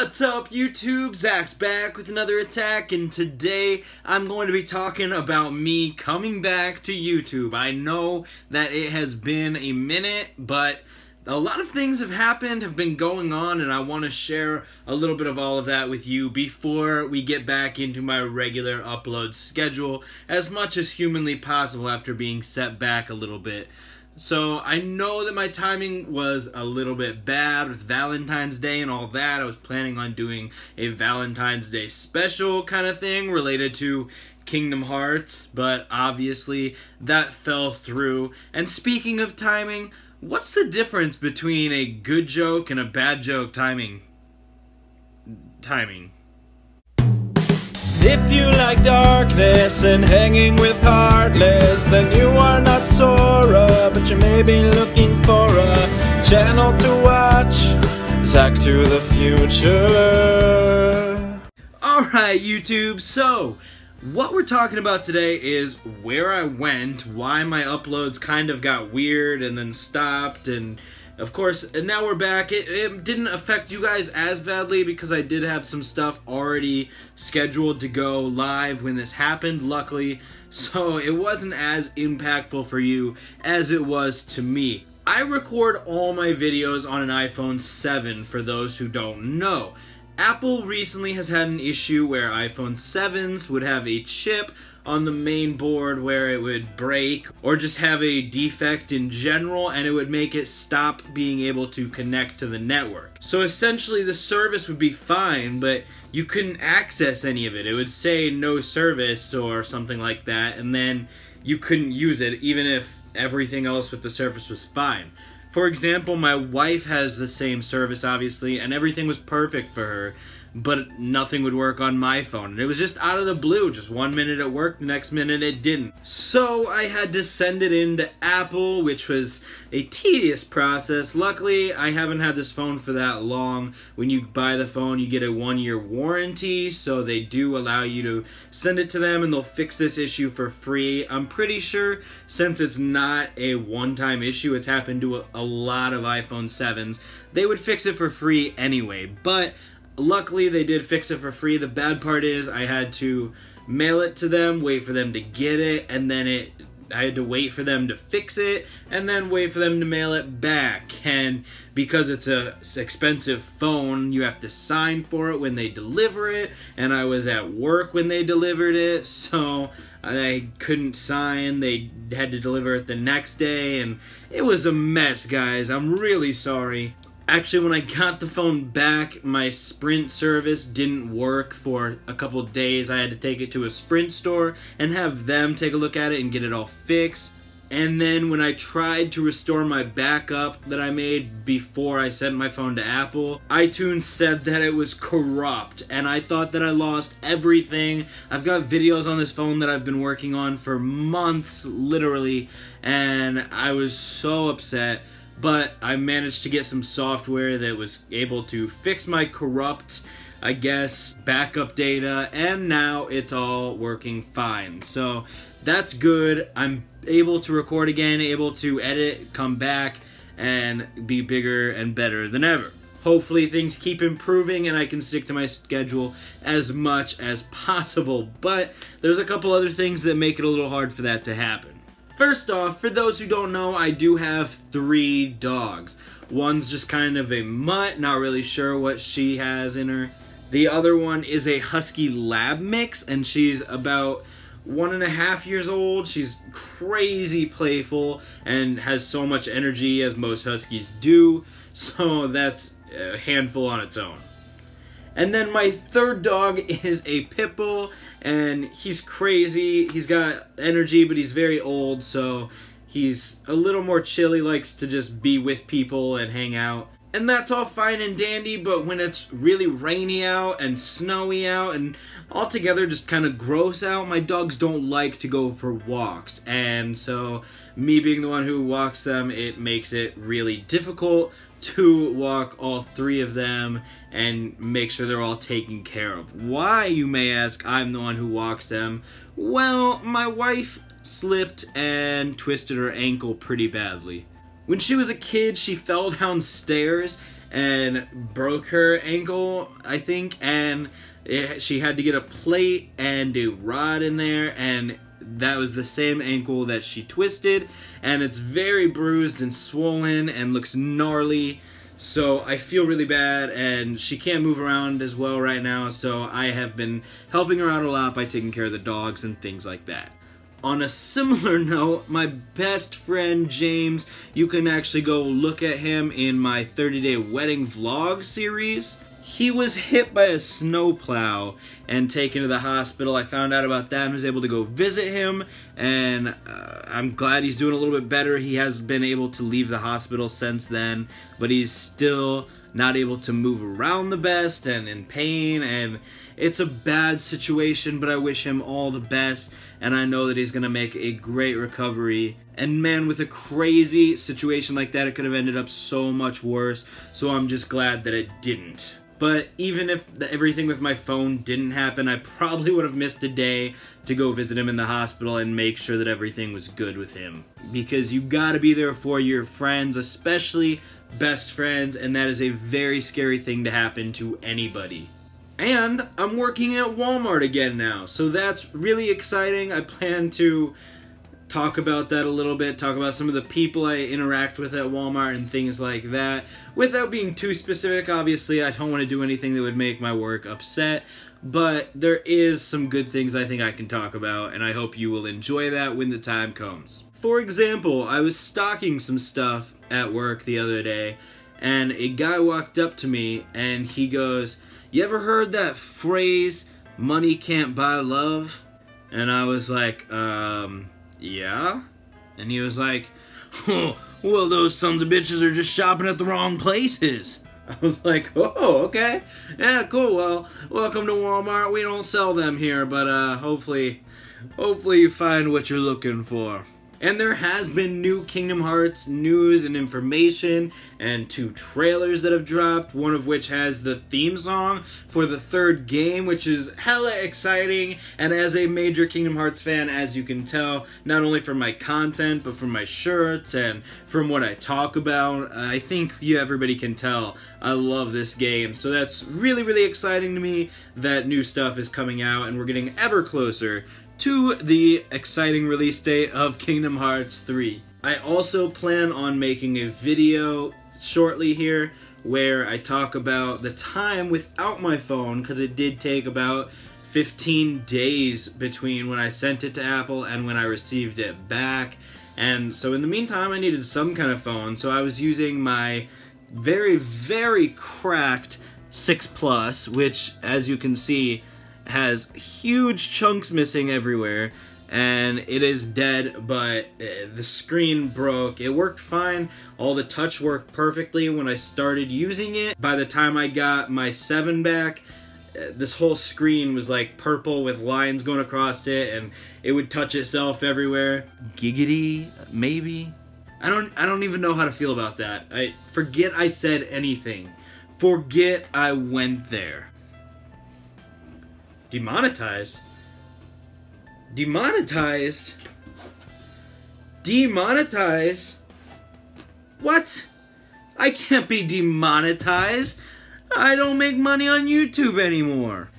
What's up, YouTube? Zach's back with another attack, and today I'm going to be talking about me coming back to YouTube. I know that it has been a minute, but a lot of things have been going on, and I want to share a little bit of all of that with you before we get back into my regular upload schedule as much as humanly possible after being set back a little bit. So I know that my timing was a little bit bad with Valentine's Day and all that. I was planning on doing a Valentine's Day special kind of thing related to Kingdom Hearts, but obviously that fell through. And speaking of timing, what's the difference between a good joke and a bad joke timing? If you like darkness and hanging with Heartless, then you are not Sora, but you may be looking for a channel to watch. Zack to the future. Alright, YouTube, so what we're talking about today is where I went, why my uploads kind of got weird and then stopped, and of course, now we're back. It didn't affect you guys as badly because I did have some stuff already scheduled to go live when this happened, luckily, so it wasn't as impactful for you as it was to me. I record all my videos on an iPhone 7 for those who don't know. Apple recently has had an issue where iPhone 7s would have a chip on the main board where it would break or just have a defect in general, and it would make it stop being able to connect to the network. So essentially the service would be fine, but you couldn't access any of it. It would say no service or something like that, and then you couldn't use it even if everything else with the service was fine. For example, my wife has the same service, obviously, and everything was perfect for her, but nothing would work on my phone. And it was just out of the blue. Just 1 minute it worked, the next minute it didn't. So I had to send it in to Apple, which was a tedious process. Luckily, I haven't had this phone for that long. When you buy the phone, you get a 1-year warranty, so they do allow you to send it to them and they'll fix this issue for free. I'm pretty sure, since it's not a one-time issue, it's happened to a lot of iPhone 7s, they would fix it for free anyway. But luckily, they did fix it for free. The bad part is I had to mail it to them, wait for them to get it, and then I had to wait for them to fix it, and then wait for them to mail it back. And because it's a expensive phone, you have to sign for it when they deliver it, and I was at work when they delivered it, so I couldn't sign. They had to deliver it the next day, and it was a mess, guys. I'm really sorry. Actually, when I got the phone back, my Sprint service didn't work for a couple days. I had to take it to a Sprint store and have them take a look at it and get it all fixed. And then when I tried to restore my backup that I made before I sent my phone to Apple, iTunes said that it was corrupt, and I thought that I lost everything. I've got videos on this phone that I've been working on for months, literally, and I was so upset. But I managed to get some software that was able to fix my corrupt, I guess, backup data, and now it's all working fine. So that's good. I'm able to record again, able to edit, come back, and be bigger and better than ever. Hopefully things keep improving and I can stick to my schedule as much as possible. But there's a couple other things that make it a little hard for that to happen. First off, for those who don't know, I do have 3 dogs. One's just kind of a mutt, not really sure what she has in her. The other one is a Husky Lab mix, and she's about 1.5 years old. She's crazy playful and has so much energy, as most Huskies do, so that's a handful on its own. And then my third dog is a pit bull, and he's crazy. He's got energy, but he's very old, so he's a little more chill. He likes to just be with people and hang out. And that's all fine and dandy, but when it's really rainy out and snowy out and altogether just kind of gross out, my dogs don't like to go for walks. And so me being the one who walks them, it makes it really difficult to walk all 3 of them and make sure they're all taken care of. Why, you may ask, I'm the one who walks them? Well, my wife slipped and twisted her ankle pretty badly. When she was a kid, she fell downstairs and broke her ankle, I think, and she had to get a plate and a rod in there, and that was the same ankle that she twisted, and it's very bruised and swollen and looks gnarly. So I feel really bad, and she can't move around as well right now, so I have been helping her out a lot by taking care of the dogs and things like that. On a similar note, my best friend James, you can actually go look at him in my 30-day wedding vlog series. He was hit by a snowplow and taken to the hospital. I found out about that and was able to go visit him, and I'm glad he's doing a little bit better. He has been able to leave the hospital since then, but he's still not able to move around the best and in pain, and it's a bad situation, but I wish him all the best, and I know that he's going to make a great recovery. And man, with a crazy situation like that, it could have ended up so much worse, so I'm just glad that it didn't. But even if everything with my phone didn't happen, I probably would have missed a day to go visit him in the hospital and make sure that everything was good with him. Because you gotta be there for your friends, especially best friends, and that is a very scary thing to happen to anybody. And I'm working at Walmart again now, so that's really exciting. I plan to talk about that a little bit, talk about some of the people I interact with at Walmart and things like that. Without being too specific, obviously, I don't want to do anything that would make my work upset, but there is some good things I think I can talk about, and I hope you will enjoy that when the time comes. For example, I was stocking some stuff at work the other day, and a guy walked up to me, and he goes, "You ever heard that phrase, money can't buy love?" And I was like, yeah? And he was like, "Oh, well, those sons of bitches are just shopping at the wrong places." I was like, "Oh, okay. Yeah, cool. Well, welcome to Walmart. We don't sell them here, but hopefully you find what you're looking for." And there has been new Kingdom Hearts news and information, and 2 trailers that have dropped, one of which has the theme song for the 3rd game, which is hella exciting. And as a major Kingdom Hearts fan, as you can tell, not only from my content, but from my shirts and from what I talk about, I think everybody can tell I love this game. So that's really, really exciting to me that new stuff is coming out, and we're getting ever closer to the exciting release date of Kingdom Hearts 3. I also plan on making a video shortly here where I talk about the time without my phone, because it did take about 15 days between when I sent it to Apple and when I received it back. And so in the meantime, I needed some kind of phone, so I was using my very, very cracked 6 Plus, which, as you can see, has huge chunks missing everywhere, and it is dead, but the screen broke. It worked fine. All the touch worked perfectly when I started using it. By the time I got my 7 back, this whole screen was like purple with lines going across it, and it would touch itself everywhere. Giggity, maybe? I don't even know how to feel about that. I forget I said anything. Forget I went there. Demonetized? Demonetized? Demonetized? What? I can't be demonetized. I don't make money on YouTube anymore.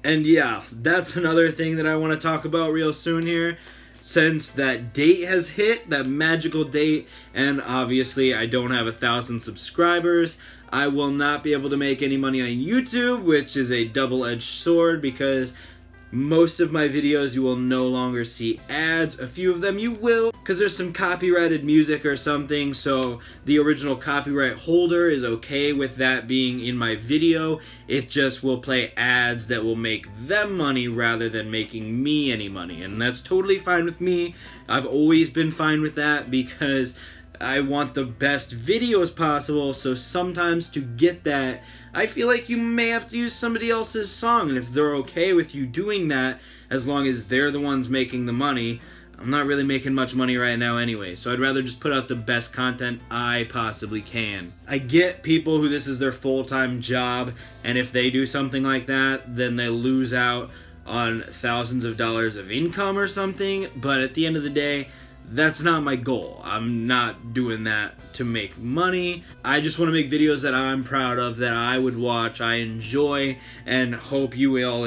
And yeah, that's another thing that I want to talk about real soon here. Since that date has hit, that magical date, and obviously I don't have 1,000 subscribers, I will not be able to make any money on YouTube, which is a double-edged sword, because most of my videos you will no longer see ads. A few of them you will, because there's some copyrighted music or something, so the original copyright holder is okay with that being in my video. It just will play ads that will make them money rather than making me any money, and that's totally fine with me. I've always been fine with that because I want the best videos possible, so sometimes to get that, I feel like you may have to use somebody else's song, and if they're okay with you doing that, as long as they're the ones making the money, I'm not really making much money right now anyway, so I'd rather just put out the best content I possibly can. I get people who this is their full-time job, and if they do something like that, then they lose out on thousands of dollars of income or something, but at the end of the day, that's not my goal. I'm not doing that to make money. I just want to make videos that I'm proud of, that I would watch, I enjoy, and hope you all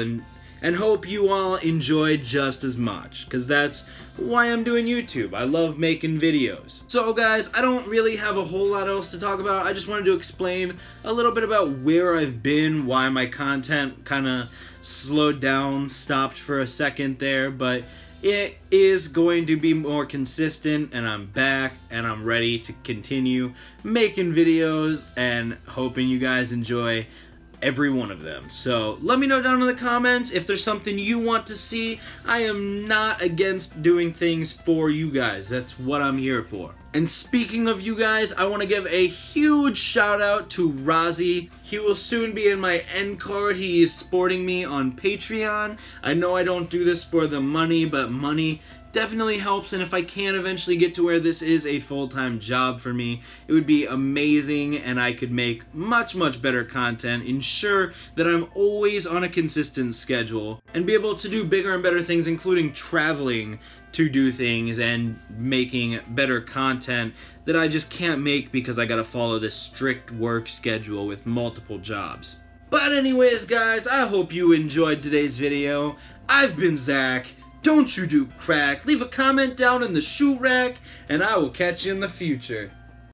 enjoy just as much, because that's why I'm doing YouTube. I love making videos. So guys, I don't really have a whole lot else to talk about. I just wanted to explain a little bit about where I've been, why my content kind of slowed down, stopped for a second there, but it is going to be more consistent, and I'm back and I'm ready to continue making videos and hoping you guys enjoy every one of them. So let me know down in the comments if there's something you want to see. I am not against doing things for you guys. That's what I'm here for. And speaking of you guys, I want to give a huge shout out to Rozzy. He will soon be in my end card. He is supporting me on Patreon. I know I don't do this for the money, but money definitely helps, and if I can eventually get to where this is a full-time job for me, it would be amazing, and I could make much better content, ensure that I'm always on a consistent schedule, and be able to do bigger and better things, including traveling to do things and making better content that I just can't make because I gotta follow this strict work schedule with multiple jobs. But anyways guys, I hope you enjoyed today's video. I've been Zach. Don't you do crack. Leave a comment down in the shoe rack, and I will catch you in the future.